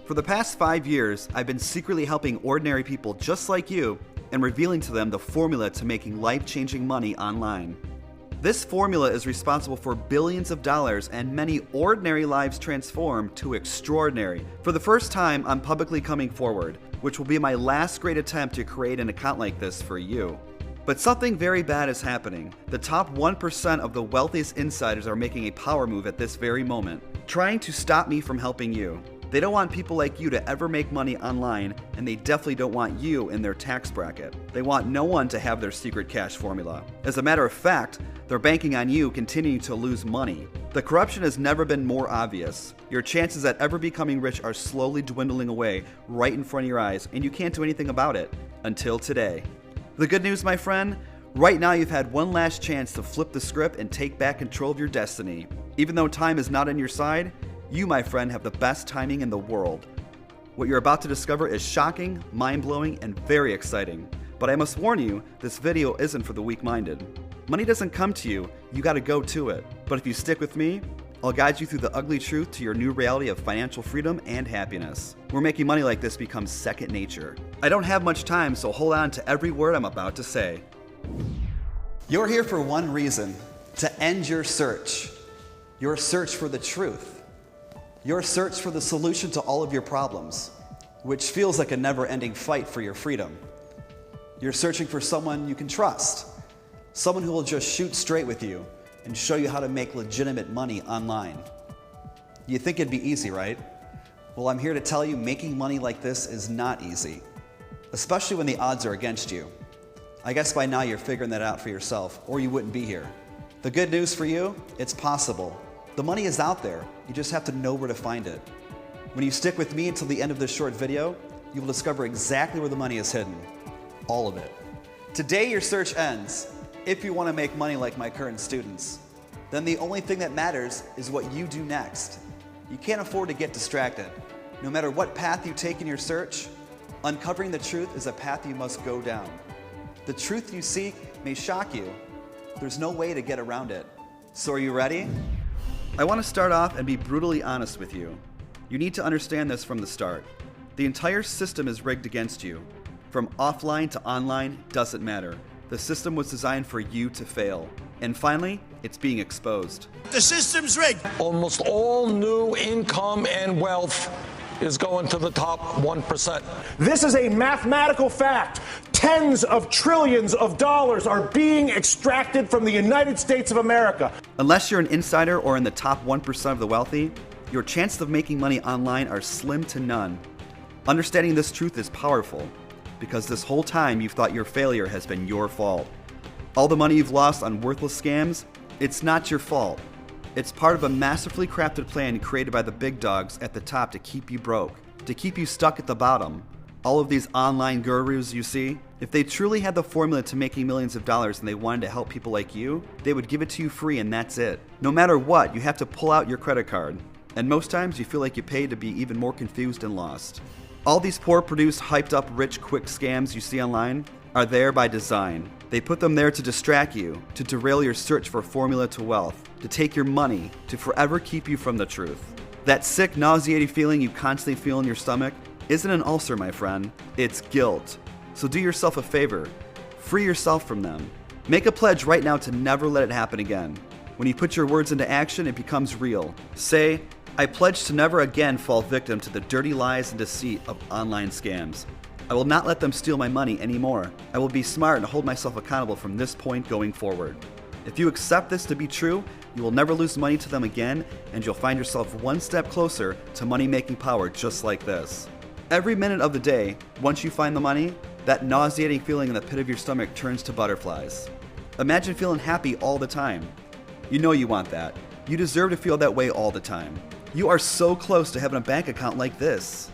For the past 5 years, I've been secretly helping ordinary people just like you and revealing to them the formula to making life-changing money online. This formula is responsible for billions of dollars and many ordinary lives transformed to extraordinary. For the first time, I'm publicly coming forward, which will be my last great attempt to create an account like this for you. But something very bad is happening. The top 1% of the wealthiest insiders are making a power move at this very moment, trying to stop me from helping you. They don't want people like you to ever make money online, and they definitely don't want you in their tax bracket. They want no one to have their secret cash formula. As a matter of fact, they're banking on you continuing to lose money. The corruption has never been more obvious. Your chances at ever becoming rich are slowly dwindling away right in front of your eyes, and you can't do anything about it until today. The good news, my friend, right now you've had one last chance to flip the script and take back control of your destiny. Even though time is not on your side, you, my friend, have the best timing in the world. What you're about to discover is shocking, mind-blowing, and very exciting. But I must warn you, this video isn't for the weak-minded. Money doesn't come to you, you gotta go to it. But if you stick with me, I'll guide you through the ugly truth to your new reality of financial freedom and happiness, where making money like this becomes second nature. I don't have much time, so hold on to every word I'm about to say. You're here for one reason: to end your search. Your search for the truth. Your search for the solution to all of your problems, which feels like a never-ending fight for your freedom. You're searching for someone you can trust, someone who will just shoot straight with you and show you how to make legitimate money online. You think it'd be easy, right? Well, I'm here to tell you making money like this is not easy, especially when the odds are against you. I guess by now you're figuring that out for yourself, or you wouldn't be here. The good news for you, it's possible. The money is out there, you just have to know where to find it. When you stick with me until the end of this short video, you will discover exactly where the money is hidden. All of it. Today your search ends. If you want to make money like my current students, then the only thing that matters is what you do next. You can't afford to get distracted. No matter what path you take in your search, uncovering the truth is a path you must go down. The truth you seek may shock you. There's no way to get around it. So are you ready? I want to start off and be brutally honest with you. You need to understand this from the start. The entire system is rigged against you. From offline to online, doesn't matter. The system was designed for you to fail. And finally, it's being exposed. The system's rigged. Almost all new income and wealth is going to the top 1%. This is a mathematical fact. Tens of trillions of dollars are being extracted from the United States of America. Unless you're an insider or in the top 1% of the wealthy, your chances of making money online are slim to none. Understanding this truth is powerful, because this whole time you've thought your failure has been your fault. All the money you've lost on worthless scams, it's not your fault. It's part of a masterfully crafted plan created by the big dogs at the top to keep you broke, to keep you stuck at the bottom. All of these online gurus you see, if they truly had the formula to making millions of dollars and they wanted to help people like you, they would give it to you free and that's it. No matter what, you have to pull out your credit card. And most times you feel like you paid to be even more confused and lost. All these poor produced, hyped up, rich, quick scams you see online are there by design. They put them there to distract you, to derail your search for formula to wealth, to take your money, to forever keep you from the truth. That sick, nauseating feeling you constantly feel in your stomach isn't an ulcer, my friend. It's guilt. So do yourself a favor. Free yourself from them. Make a pledge right now to never let it happen again. When you put your words into action, it becomes real. Say, I pledge to never again fall victim to the dirty lies and deceit of online scams. I will not let them steal my money anymore. I will be smart and hold myself accountable from this point going forward. If you accept this to be true, you will never lose money to them again, and you'll find yourself one step closer to money-making power just like this. Every minute of the day, once you find the money, that nauseating feeling in the pit of your stomach turns to butterflies. Imagine feeling happy all the time. You know you want that. You deserve to feel that way all the time. You are so close to having a bank account like this.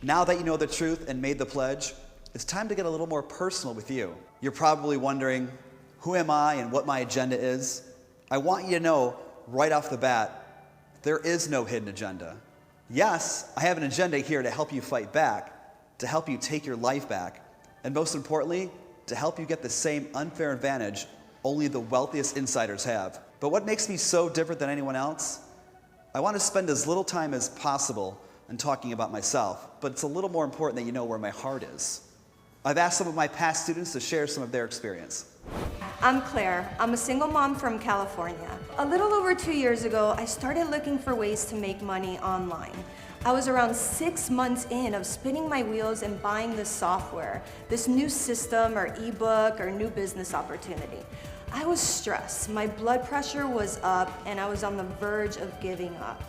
Now that you know the truth and made the pledge, it's time to get a little more personal with you. You're probably wondering, who am I and what my agenda is? I want you to know right off the bat, there is no hidden agenda. Yes, I have an agenda here to help you fight back, to help you take your life back, and most importantly, to help you get the same unfair advantage only the wealthiest insiders have. But what makes me so different than anyone else? I want to spend as little time as possible and talking about myself, but it's a little more important that you know where my heart is. I've asked some of my past students to share some of their experience. I'm Claire. I'm a single mom from California. A little over 2 years ago, I started looking for ways to make money online. I was around 6 months in of spinning my wheels and buying this software, this new system or ebook or new business opportunity. I was stressed, my blood pressure was up, and I was on the verge of giving up.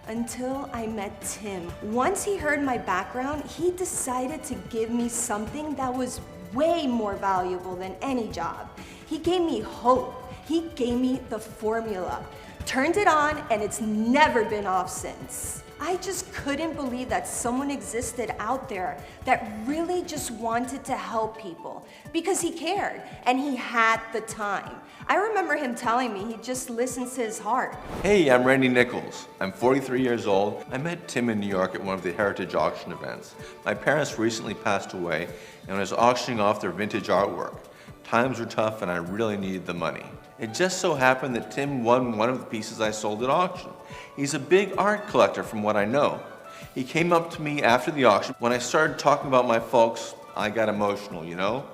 Until I met Tim. Once he heard my background, he decided to give me something that was way more valuable than any job. He gave me hope. He gave me the formula. Turned it on, and it's never been off since. I just couldn't believe that someone existed out there that really just wanted to help people because he cared and he had the time. I remember him telling me he just listens to his heart. Hey, I'm Randy Nichols. I'm 43 years old. I met Tim in New York at one of the Heritage Auction events. My parents recently passed away and I was auctioning off their vintage artwork. Times were tough and I really needed the money. It just so happened that Tim won one of the pieces I sold at auction. He's a big art collector from what I know. He came up to me after the auction. When I started talking about my folks, I got emotional, you know?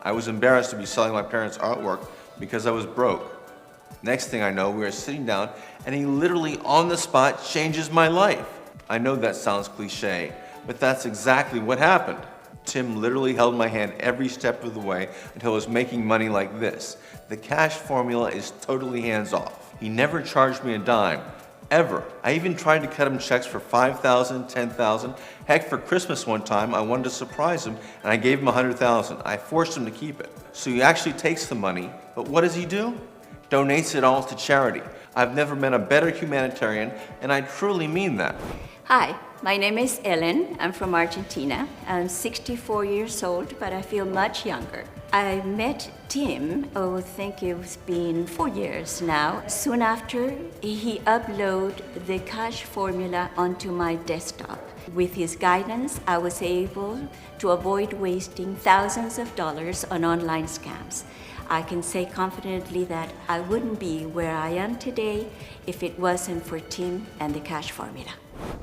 I was embarrassed to be selling my parents' artwork because I was broke. Next thing I know, we were sitting down and he literally on the spot changes my life. I know that sounds cliche, but that's exactly what happened. Tim literally held my hand every step of the way until I was making money like this. The cash formula is totally hands-off. He never charged me a dime, ever. I even tried to cut him checks for $5,000, $10,000. Heck, for Christmas one time, I wanted to surprise him and I gave him $100,000. I forced him to keep it. So he actually takes the money, but what does he do? Donates it all to charity. I've never met a better humanitarian, and I truly mean that. Hi, my name is Ellen. I'm from Argentina. I'm 64 years old, but I feel much younger. I met Tim, I think it's been 4 years now. Soon after, he uploaded the cash formula onto my desktop. With his guidance, I was able to avoid wasting thousands of dollars on online scams. I can say confidently that I wouldn't be where I am today if it wasn't for Tim and the cash formula.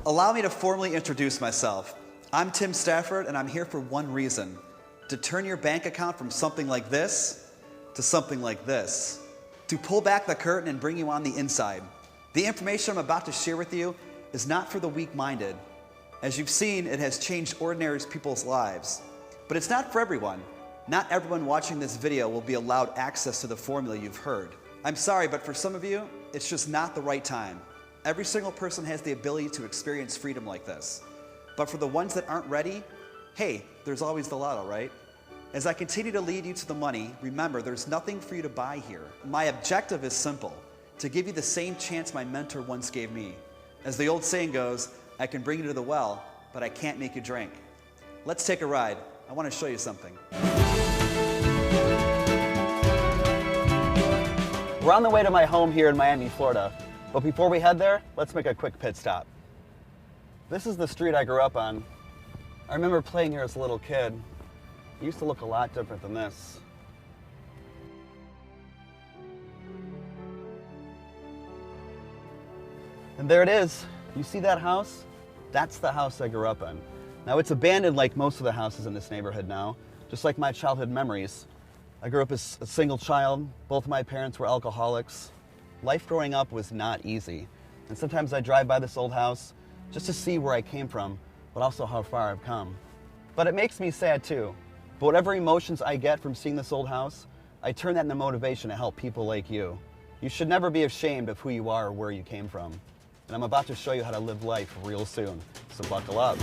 Allow me to formally introduce myself. I'm Tim Stafford, and I'm here for one reason: to turn your bank account from something like this to something like this. To pull back the curtain and bring you on the inside. The information I'm about to share with you is not for the weak-minded. As you've seen, it has changed ordinary people's lives. But it's not for everyone. Not everyone watching this video will be allowed access to the formula you've heard. I'm sorry, but for some of you, it's just not the right time. Every single person has the ability to experience freedom like this. But for the ones that aren't ready, hey, there's always the lotto, right? As I continue to lead you to the money, remember, there's nothing for you to buy here. My objective is simple: to give you the same chance my mentor once gave me. As the old saying goes, I can bring you to the well, but I can't make you drink. Let's take a ride. I want to show you something. We're on the way to my home here in Miami, Florida. But before we head there, let's make a quick pit stop. This is the street I grew up on. I remember playing here as a little kid. It used to look a lot different than this. And there it is. You see that house? That's the house I grew up in. Now, it's abandoned like most of the houses in this neighborhood now, just like my childhood memories. I grew up as a single child. Both my parents were alcoholics. Life growing up was not easy. And sometimes I drive by this old house just to see where I came from, but also how far I've come. But it makes me sad too. But whatever emotions I get from seeing this old house, I turn that into motivation to help people like you. You should never be ashamed of who you are or where you came from. And I'm about to show you how to live life real soon. So buckle up.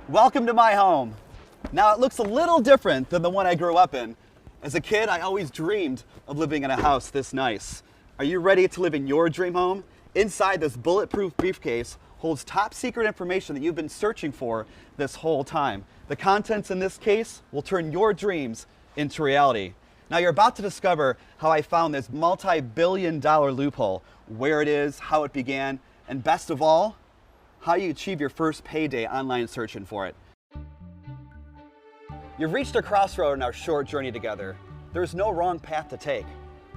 Welcome to my home. Now, it looks a little different than the one I grew up in. As a kid, I always dreamed of living in a house this nice. Are you ready to live in your dream home? Inside this bulletproof briefcase holds top secret information that you've been searching for this whole time. The contents in this case will turn your dreams into reality. Now, you're about to discover how I found this multi-billion-dollar loophole where it is, how it began, and best of all, how you achieve your first payday online searching for it. You've reached a crossroad in our short journey together. There's no wrong path to take.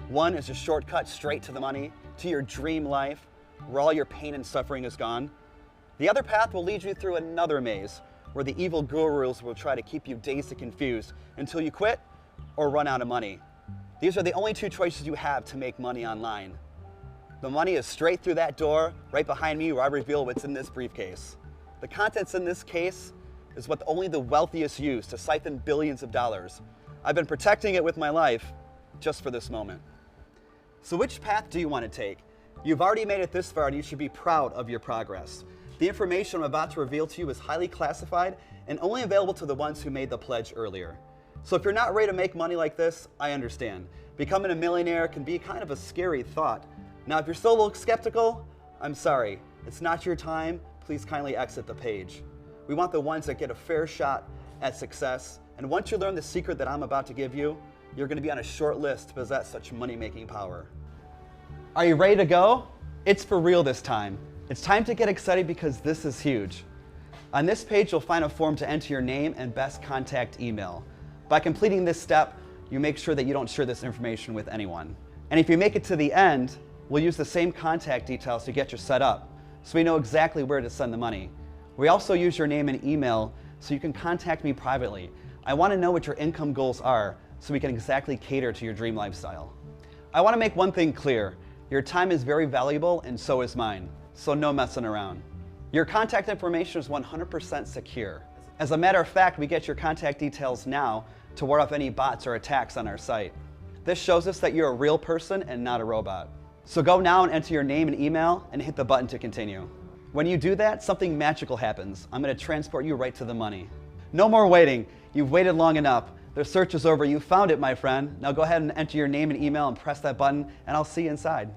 One is a shortcut straight to the money, to your dream life, where all your pain and suffering is gone. The other path will lead you through another maze, where the evil gurus will try to keep you dazed and confused until you quit or run out of money. These are the only two choices you have to make money online. The money is straight through that door, right behind me, where I reveal what's in this briefcase. The contents in this case is what only the wealthiest use to siphon billions of dollars. I've been protecting it with my life just for this moment. So which path do you want to take? You've already made it this far and you should be proud of your progress. The information I'm about to reveal to you is highly classified and only available to the ones who made the pledge earlier. So if you're not ready to make money like this, I understand. Becoming a millionaire can be kind of a scary thought. Now, if you're still a little skeptical, I'm sorry. It's not your time. Please kindly exit the page. We want the ones that get a fair shot at success. And once you learn the secret that I'm about to give you, you're going to be on a short list to possess such money-making power. Are you ready to go? It's for real this time. It's time to get excited because this is huge. On this page, you'll find a form to enter your name and best contact email. By completing this step, you make sure that you don't share this information with anyone. And if you make it to the end, we'll use the same contact details to get you set up, so we know exactly where to send the money. We also use your name and email so you can contact me privately. I want to know what your income goals are so we can exactly cater to your dream lifestyle. I want to make one thing clear. Your time is very valuable and so is mine, so no messing around. Your contact information is 100% secure. As a matter of fact, we get your contact details now to ward off any bots or attacks on our site. This shows us that you're a real person and not a robot. So go now and enter your name and email and hit the button to continue. When you do that, something magical happens. I'm going to transport you right to the money. No more waiting. You've waited long enough. The search is over. You found it, my friend. Now go ahead and enter your name and email and press that button, and I'll see you inside.